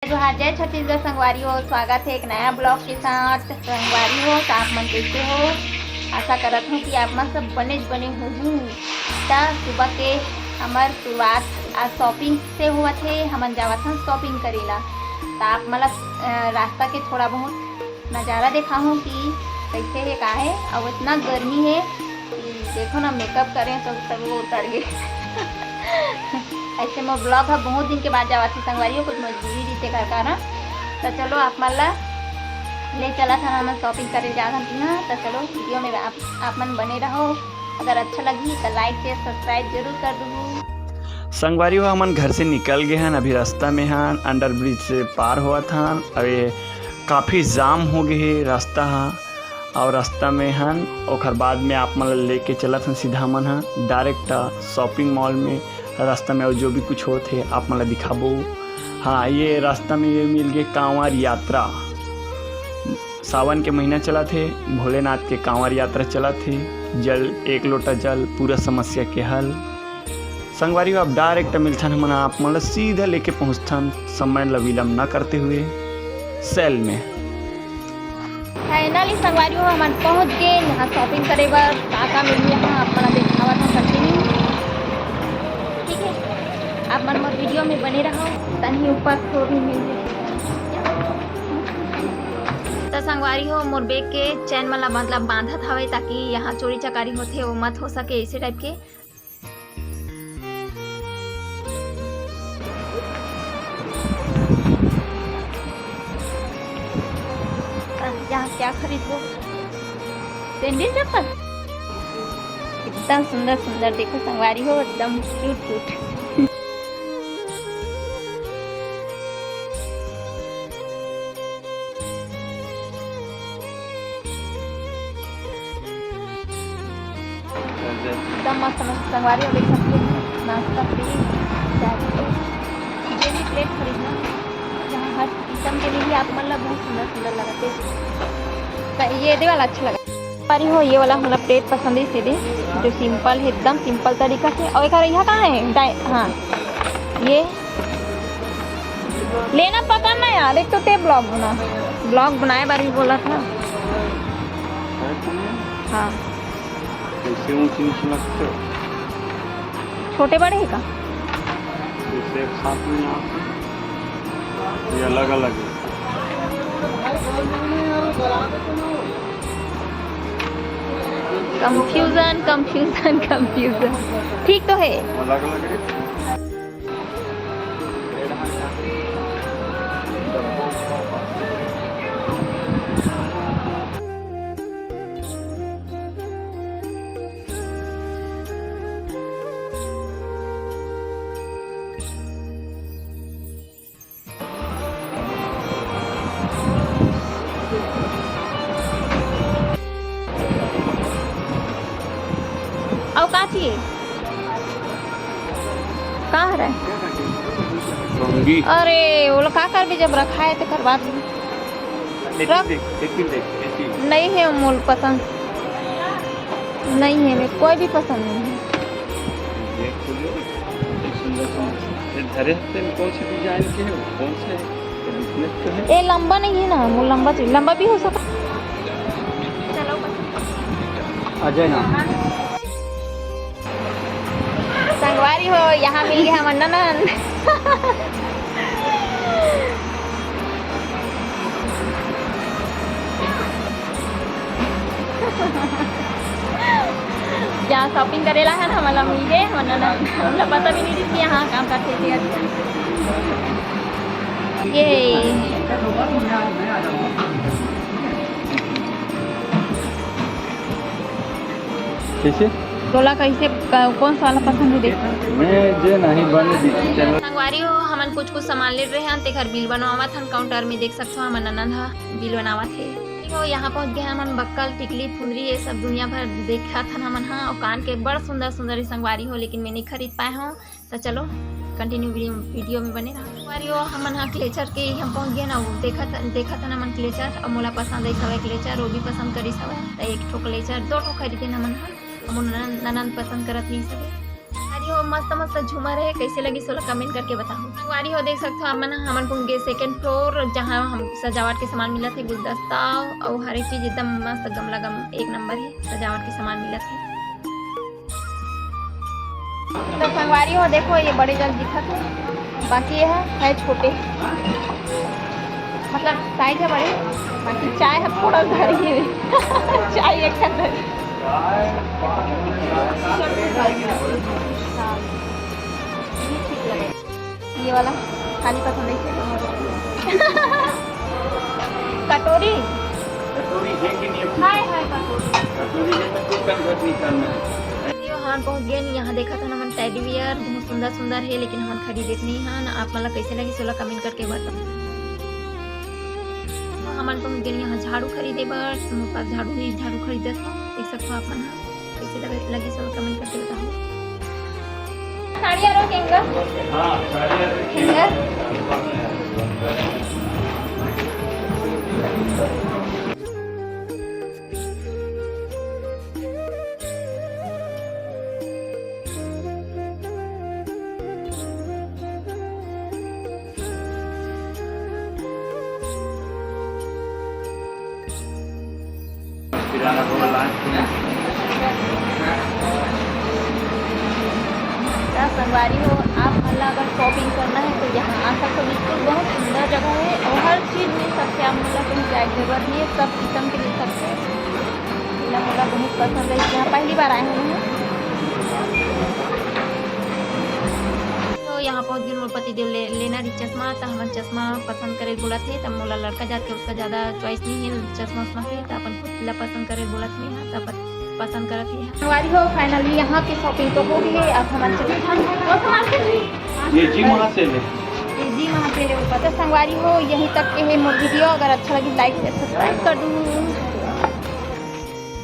जोहार, जय छत्तीसगढ़ संगवारी हो। स्वागत है एक नया ब्लॉग के साथ। संगवारी हो तो आप मन कैसे हो? आशा करत हूँ कि आप मन सब बने हो। सुबह के हमार शुरुआत आज शॉपिंग से हुआ थे। हमन जावत हन शॉपिंग करेला। तो आप मतलब रास्ता के थोड़ा बहुत नज़ारा देखा हूँ कि कैसे है का है। और इतना गर्मी है कि देखो ना, मेकअप करें तो सब वो उतर गए। ऐसे में ब्लॉग है बहुत दिन के बाद जावा थी संगवारियों, कुछ मजबूरी रीते कर कारण। तो चलो आप मला ले चला था हम शॉपिंग करे जा रहा ना। तो चलो वीडियो में आप मन बने रहो। अगर अच्छा लगी तो लाइक शेयर सब्सक्राइब जरूर कर दो। संगवारी हो हमन घर से निकल गए हैं, अभी रास्ता में हैं, अंडर ब्रिज से पार हुआ था। अभी काफ़ी जाम हो गए है रास्ता और रास्ता में हन। और बाद में आप मन लेके चलत हन सीधा मन है डायरेक्ट शॉपिंग मॉल में। रास्ता में और जो भी कुछ होते आप मन दिखाबो। हाँ, ये रास्ता में ये मिल गए कांवर यात्रा। सावन के महीना चला थे, भोलेनाथ के कांवर यात्रा चला थे। जल एक लोटा जल पूरा समस्या के हल। संगवारी अब डायरेक्ट मिलथन हमन आप मन सीधा लेके पहुँचथन, समय विलम्ब न करते हुए सेल में। फाइनली संगवारी हो हमन पहुँच गए यहाँ शॉपिंग करे बर। का मिली यहाँ आप मन दिखावत हूँ कंटिन्यू। ठीक है, आप मन मोर वीडियो में बने रहो। तनी ऊपर थोड़ी मिल तो संगवारी हो मोर बैग के चैन वाला मतलब बांधत हवे ताकि यहाँ चोरी चकारी होते वो मत हो सके, ऐसे टाइप के। यहाँ क्या खरीदो? सैंडल चप्पल एकदम सुंदर सुंदर देखो संगवारी हो, एकदम क्यूट क्यूट। एकदम मस्त मस्त संगवारी हो। देख सकते हैं नाश्ता फ्री ये भी प्लेट खरीदना। यहाँ हर किस्म के लिए आप मतलब बहुत सुंदर सुंदर लगाते। ये दे वाला अच्छा लगा पारी हो। ये वाला मतलब प्लेट पसंद है सीधे, जो सिंपल है एकदम सिंपल तरीका से। और एक यहाँ कहाँ है? हाँ, ये लेना पकड़ना यार। एक तो ते ब्लॉग बनाए बार भी बोला था। हाँ, छोटे बड़े है का? साथ में ये अलग अलग है। कंफ्यूजन ठीक तो है। अलग अलग है। और का चाहिए? कहाँ है? अरे वो लोग का कर भी जब रखा है तो करवा दो। नहीं है मूल पसंद नहीं है, मेरे कोई भी पसंद नहीं है। कौन सी डिजाइन के है? कौन से? ये लंबा नहीं है ना, वो लंबा चाहिए। लंबा भी हो सकता। चलो अजय ना संगवारी हो, यहाँ मिल गया हमारा ननन। जहाँ शॉपिंग करेला है ना हमारा मिल गए हमारा ननन। मतलब पता भी नहीं थी कि यहाँ काम करते थे। ये कैसे बोला कैसे कौन सा वाला पसंद है? देखो मैं जे नहीं बने संगवारी हो हमन कुछ सामान ले रहे हैं ते घर बिल बनवावत हन। काउंटर में देख सकते हो हमन ननद हा बिल बनावत है। देखो यहाँ पहुँच गए हमन। बक्कल टिकली फुंदरी ये सब दुनिया भर देखा था हमन। हाँ, और कान के बड़ा सुंदर सुंदर संगवारी हो, लेकिन मैं नहीं खरीद पाए हूँ। तो चलो कंटिन्यू वीडियो में बने रहा। संगवारी हो हमन हाँ क्लेचर के हम पहुँच गए ना। देखा था हमन क्लेचर और मोला पसंद आई सवे क्लेचर, वो भी पसंद करी सवे। तो एक ठो क्लेचर दो ठो खरीदे हमन। हाँ, ननद पसंद करत नहीं सके। अरे हो मस्त मस्त झूमर है, कैसे लगी सोला कमेंट करके बताओ। संगवारी हो देख सकते हो हमन हमन को गे सेकंड फ्लोर जहाँ हम सजावट के सामान मिलत है गुलदस्ता और हर एक चीज एकदम मस्त गमला एक नंबर है सजावट के सामान मिलत है। तो संगवारी हो देखो ये बड़े जल दिखत है बाकी ये है छोटे मतलब साइज है बड़े बाकी चाय है थोड़ा धरी है चाय एक धरी ये वाला खाली पसंद है कटोरी हाय हाय कटोरी हमारे पहुँच गए यहाँ देखा था हमन टेडी बियर बहुत सुंदर सुंदर है लेकिन हम खरीदे नहीं है ना आप मतलब कैसे लगी सोला कमेंट करके बताओ। हमन पहुँच गए यहाँ झाड़ू खरीदे बर पास झाड़ू खरीदे था देख सकते हो आप मन कैसे लगी सोला कमेंट करके बताओ। साड़ी आ संगवारी हो आप मतलब अगर शॉपिंग करना है तो यहाँ आ सकते हो बिल्कुल बहुत सुंदर जगह है और हर चीज़ मिल सकते हैं आप मतलब कहीं जाए जरूरत नहीं है सब किस्म के मिल सकते हैं मतलब बहुत पसंद है यहाँ पहली बार आए हुए हैं। तो यहाँ पहुँच गए मोर पति देव लेना रही चश्मा तो हमारे चश्मा पसंद करे बोला थे तब मोला लड़का जाते उसका ज़्यादा चॉइस नहीं है चश्मा उश्मा के तो अपन खुद ला पसंद करे बोला थे यहाँ तो अपन पसंद करती है। हमारी हो फाइनली यहाँ की शॉपिंग तो हो गई है अब हमारे ये जी वहाँ से ले ऊपर तो संगवारी हो यहीं तक के है मोर वीडियो अगर अच्छा लगी लाइक से सब्सक्राइब कर दूँ।